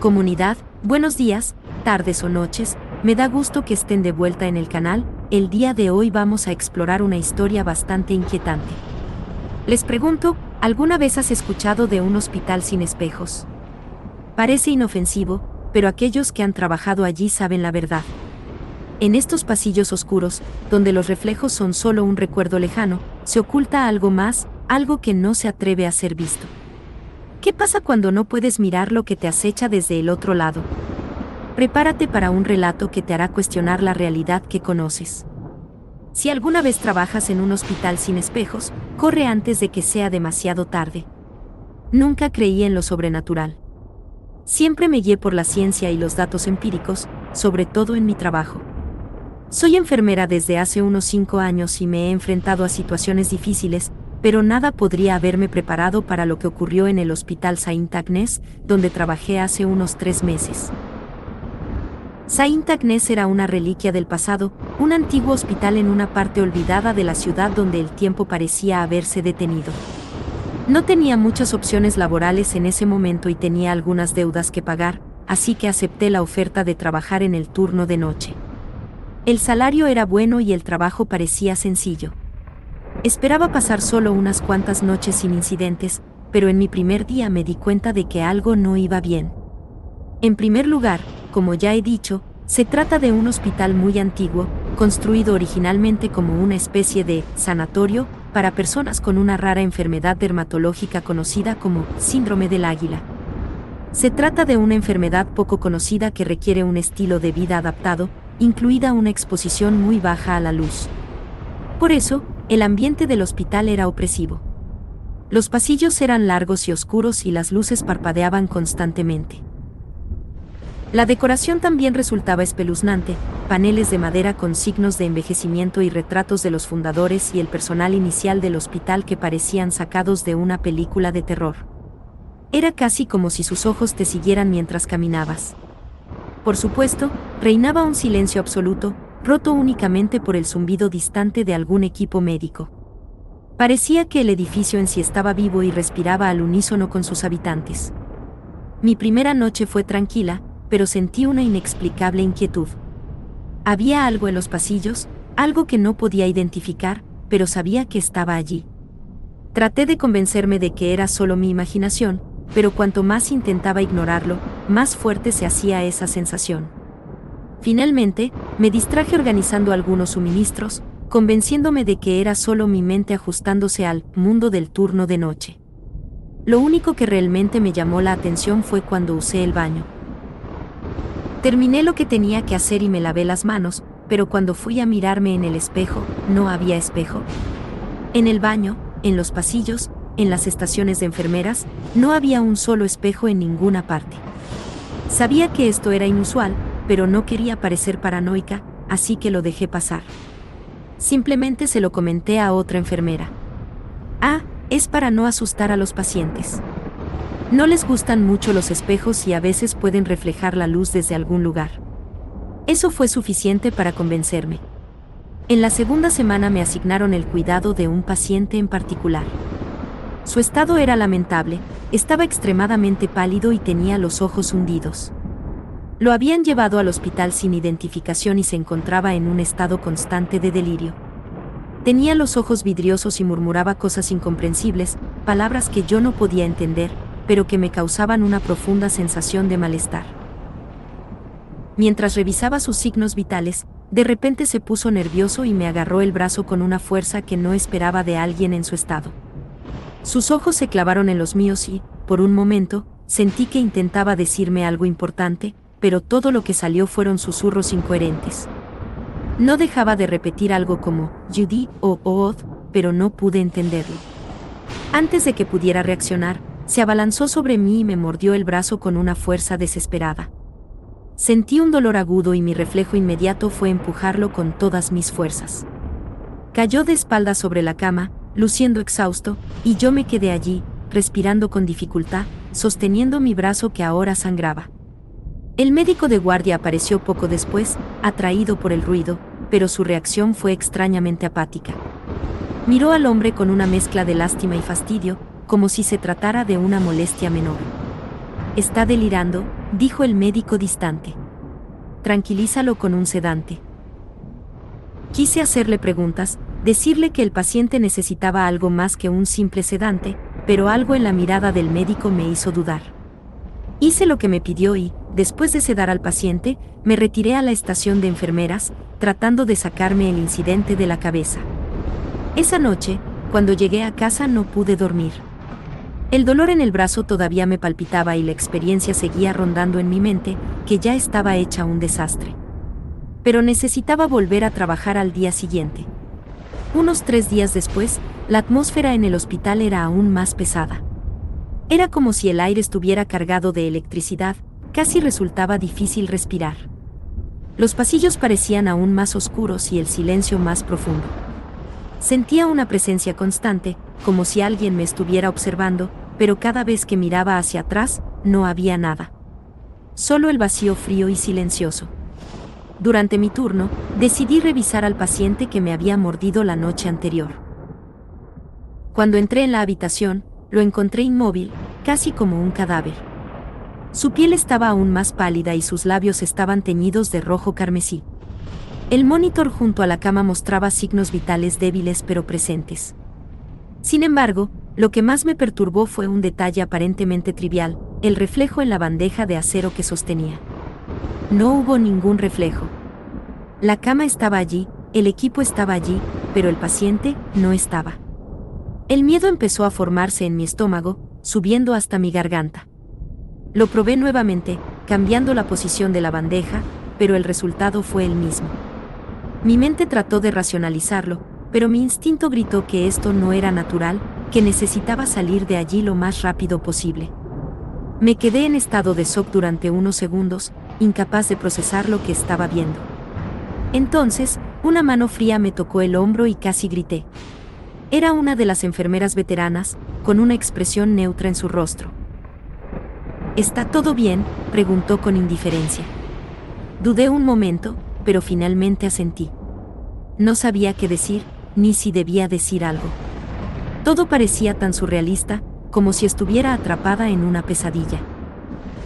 Comunidad, buenos días, tardes o noches, me da gusto que estén de vuelta en el canal. El día de hoy vamos a explorar una historia bastante inquietante. Les pregunto, ¿alguna vez has escuchado de un hospital sin espejos? Parece inofensivo, pero aquellos que han trabajado allí saben la verdad. En estos pasillos oscuros, donde los reflejos son solo un recuerdo lejano, se oculta algo más, algo que no se atreve a ser visto. ¿Qué pasa cuando no puedes mirar lo que te acecha desde el otro lado? Prepárate para un relato que te hará cuestionar la realidad que conoces. Si alguna vez trabajas en un hospital sin espejos, corre antes de que sea demasiado tarde. Nunca creí en lo sobrenatural. Siempre me guié por la ciencia y los datos empíricos, sobre todo en mi trabajo. Soy enfermera desde hace unos 5 años y me he enfrentado a situaciones difíciles, pero nada podría haberme preparado para lo que ocurrió en el Hospital Saint-Agnès, donde trabajé hace unos 3 meses. Saint-Agnès era una reliquia del pasado, un antiguo hospital en una parte olvidada de la ciudad donde el tiempo parecía haberse detenido. No tenía muchas opciones laborales en ese momento y tenía algunas deudas que pagar, así que acepté la oferta de trabajar en el turno de noche. El salario era bueno y el trabajo parecía sencillo. Esperaba pasar solo unas cuantas noches sin incidentes, pero en mi primer día me di cuenta de que algo no iba bien. En primer lugar, como ya he dicho, se trata de un hospital muy antiguo, construido originalmente como una especie de sanatorio para personas con una rara enfermedad dermatológica conocida como síndrome del águila. Se trata de una enfermedad poco conocida que requiere un estilo de vida adaptado, incluida una exposición muy baja a la luz. Por eso, el ambiente del hospital era opresivo. Los pasillos eran largos y oscuros y las luces parpadeaban constantemente. La decoración también resultaba espeluznante, paneles de madera con signos de envejecimiento y retratos de los fundadores y el personal inicial del hospital que parecían sacados de una película de terror. Era casi como si sus ojos te siguieran mientras caminabas. Por supuesto, reinaba un silencio absoluto, roto únicamente por el zumbido distante de algún equipo médico. Parecía que el edificio en sí estaba vivo y respiraba al unísono con sus habitantes. Mi primera noche fue tranquila, pero sentí una inexplicable inquietud. Había algo en los pasillos, algo que no podía identificar, pero sabía que estaba allí. Traté de convencerme de que era solo mi imaginación, pero cuanto más intentaba ignorarlo, más fuerte se hacía esa sensación. Finalmente, me distraje organizando algunos suministros, convenciéndome de que era solo mi mente ajustándose al mundo del turno de noche. Lo único que realmente me llamó la atención fue cuando usé el baño. Terminé lo que tenía que hacer y me lavé las manos, pero cuando fui a mirarme en el espejo, no había espejo. En el baño, en los pasillos, en las estaciones de enfermeras, no había un solo espejo en ninguna parte. Sabía que esto era inusual, pero no quería parecer paranoica, así que lo dejé pasar. Simplemente se lo comenté a otra enfermera. Ah, es para no asustar a los pacientes. No les gustan mucho los espejos y a veces pueden reflejar la luz desde algún lugar. Eso fue suficiente para convencerme. En la segunda semana me asignaron el cuidado de un paciente en particular. Su estado era lamentable, estaba extremadamente pálido y tenía los ojos hundidos. Lo habían llevado al hospital sin identificación y se encontraba en un estado constante de delirio. Tenía los ojos vidriosos y murmuraba cosas incomprensibles, palabras que yo no podía entender, pero que me causaban una profunda sensación de malestar. Mientras revisaba sus signos vitales, de repente se puso nervioso y me agarró el brazo con una fuerza que no esperaba de alguien en su estado. Sus ojos se clavaron en los míos y, por un momento, sentí que intentaba decirme algo importante, pero todo lo que salió fueron susurros incoherentes. No dejaba de repetir algo como Judy o Ood, pero no pude entenderlo. Antes de que pudiera reaccionar, se abalanzó sobre mí y me mordió el brazo con una fuerza desesperada. Sentí un dolor agudo y mi reflejo inmediato fue empujarlo con todas mis fuerzas. Cayó de espaldas sobre la cama, luciendo exhausto, y yo me quedé allí, respirando con dificultad, sosteniendo mi brazo que ahora sangraba. El médico de guardia apareció poco después, atraído por el ruido, pero su reacción fue extrañamente apática. Miró al hombre con una mezcla de lástima y fastidio, como si se tratara de una molestia menor. «¿Está delirando?», dijo el médico distante. Tranquilízalo con un sedante. Quise hacerle preguntas, decirle que el paciente necesitaba algo más que un simple sedante, pero algo en la mirada del médico me hizo dudar. Hice lo que me pidió y, después de sedar al paciente, me retiré a la estación de enfermeras, tratando de sacarme el incidente de la cabeza. Esa noche, cuando llegué a casa no pude dormir. El dolor en el brazo todavía me palpitaba y la experiencia seguía rondando en mi mente, que ya estaba hecha un desastre. Pero necesitaba volver a trabajar al día siguiente. Unos 3 días después, la atmósfera en el hospital era aún más pesada. Era como si el aire estuviera cargado de electricidad, casi resultaba difícil respirar. Los pasillos parecían aún más oscuros y el silencio más profundo. Sentía una presencia constante, como si alguien me estuviera observando, pero cada vez que miraba hacia atrás, no había nada. Solo el vacío frío y silencioso. Durante mi turno, decidí revisar al paciente que me había mordido la noche anterior. Cuando entré en la habitación, lo encontré inmóvil, casi como un cadáver. Su piel estaba aún más pálida y sus labios estaban teñidos de rojo carmesí. El monitor junto a la cama mostraba signos vitales débiles pero presentes. Sin embargo, lo que más me perturbó fue un detalle aparentemente trivial, el reflejo en la bandeja de acero que sostenía. No hubo ningún reflejo. La cama estaba allí, el equipo estaba allí, pero el paciente no estaba. El miedo empezó a formarse en mi estómago, subiendo hasta mi garganta. Lo probé nuevamente, cambiando la posición de la bandeja, pero el resultado fue el mismo. Mi mente trató de racionalizarlo, pero mi instinto gritó que esto no era natural, que necesitaba salir de allí lo más rápido posible. Me quedé en estado de shock durante unos segundos, incapaz de procesar lo que estaba viendo. Entonces, una mano fría me tocó el hombro y casi grité. Era una de las enfermeras veteranas, con una expresión neutra en su rostro. ¿Está todo bien?, preguntó con indiferencia. Dudé un momento, pero finalmente asentí. No sabía qué decir, ni si debía decir algo. Todo parecía tan surrealista, como si estuviera atrapada en una pesadilla.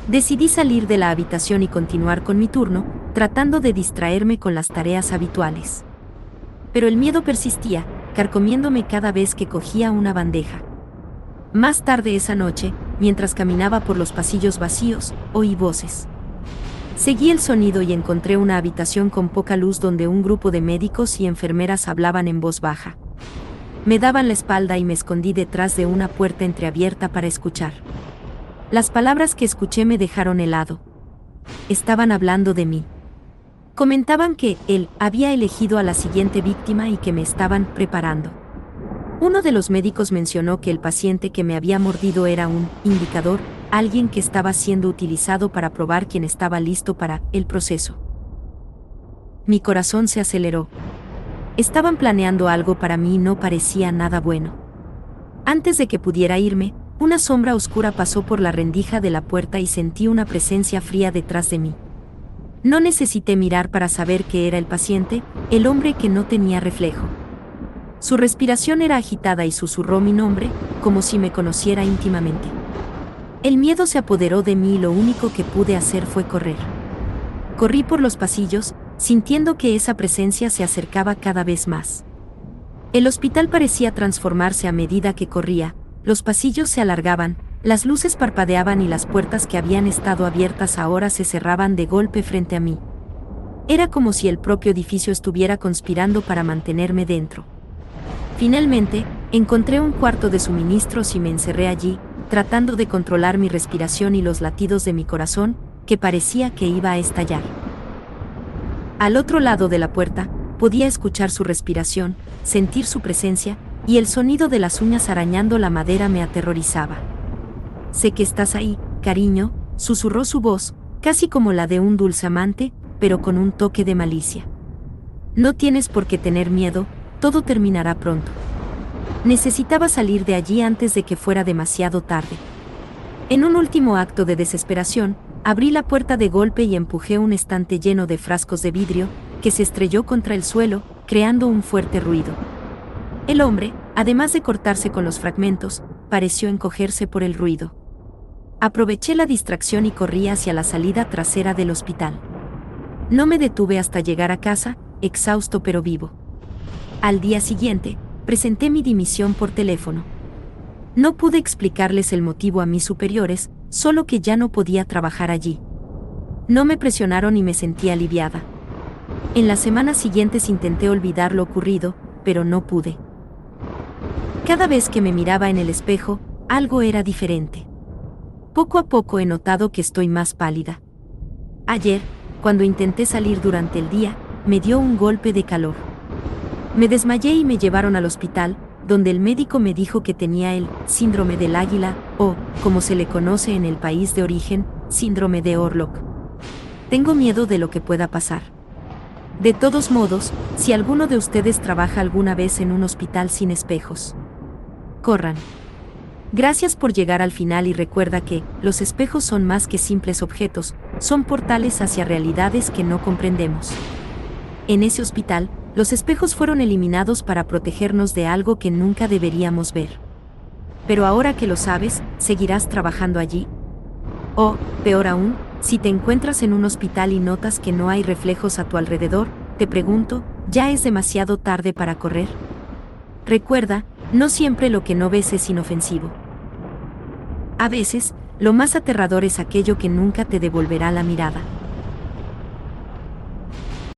Decidí salir de la habitación y continuar con mi turno, tratando de distraerme con las tareas habituales. Pero el miedo persistía, carcomiéndome cada vez que cogía una bandeja. Más tarde esa noche, mientras caminaba por los pasillos vacíos, oí voces. Seguí el sonido y encontré una habitación con poca luz donde un grupo de médicos y enfermeras hablaban en voz baja. Me daban la espalda y me escondí detrás de una puerta entreabierta para escuchar. Las palabras que escuché me dejaron helado. Estaban hablando de mí. Comentaban que él había elegido a la siguiente víctima y que me estaban preparando. Uno de los médicos mencionó que el paciente que me había mordido era un indicador, alguien que estaba siendo utilizado para probar quién estaba listo para el proceso. Mi corazón se aceleró. Estaban planeando algo para mí y no parecía nada bueno. Antes de que pudiera irme, una sombra oscura pasó por la rendija de la puerta y sentí una presencia fría detrás de mí. No necesité mirar para saber que era el paciente, el hombre que no tenía reflejo. Su respiración era agitada y susurró mi nombre, como si me conociera íntimamente. El miedo se apoderó de mí y lo único que pude hacer fue correr. Corrí por los pasillos, sintiendo que esa presencia se acercaba cada vez más. El hospital parecía transformarse a medida que corría, los pasillos se alargaban, las luces parpadeaban y las puertas que habían estado abiertas ahora se cerraban de golpe frente a mí. Era como si el propio edificio estuviera conspirando para mantenerme dentro. Finalmente, encontré un cuarto de suministros y me encerré allí, tratando de controlar mi respiración y los latidos de mi corazón, que parecía que iba a estallar. Al otro lado de la puerta, podía escuchar su respiración, sentir su presencia, y el sonido de las uñas arañando la madera me aterrorizaba. «Sé que estás ahí, cariño», susurró su voz, casi como la de un dulce amante, pero con un toque de malicia. «No tienes por qué tener miedo, todo terminará pronto». Necesitaba salir de allí antes de que fuera demasiado tarde. En un último acto de desesperación, abrí la puerta de golpe y empujé un estante lleno de frascos de vidrio, que se estrelló contra el suelo, creando un fuerte ruido. El hombre, además de cortarse con los fragmentos, pareció encogerse por el ruido. Aproveché la distracción y corrí hacia la salida trasera del hospital. No me detuve hasta llegar a casa, exhausto pero vivo. Al día siguiente, presenté mi dimisión por teléfono. No pude explicarles el motivo a mis superiores, solo que ya no podía trabajar allí. No me presionaron y me sentí aliviada. En las semanas siguientes intenté olvidar lo ocurrido, pero no pude. Cada vez que me miraba en el espejo, algo era diferente. Poco a poco he notado que estoy más pálida. Ayer, cuando intenté salir durante el día, me dio un golpe de calor. Me desmayé y me llevaron al hospital, donde el médico me dijo que tenía el síndrome del águila, o, como se le conoce en el país de origen, síndrome de Orlok. Tengo miedo de lo que pueda pasar. De todos modos, si alguno de ustedes trabaja alguna vez en un hospital sin espejos, corran. Gracias por llegar al final y recuerda que los espejos son más que simples objetos, son portales hacia realidades que no comprendemos. En ese hospital, los espejos fueron eliminados para protegernos de algo que nunca deberíamos ver. Pero ahora que lo sabes, ¿seguirás trabajando allí? O, peor aún, si te encuentras en un hospital y notas que no hay reflejos a tu alrededor, te pregunto, ¿ya es demasiado tarde para correr? Recuerda, no siempre lo que no ves es inofensivo. A veces, lo más aterrador es aquello que nunca te devolverá la mirada.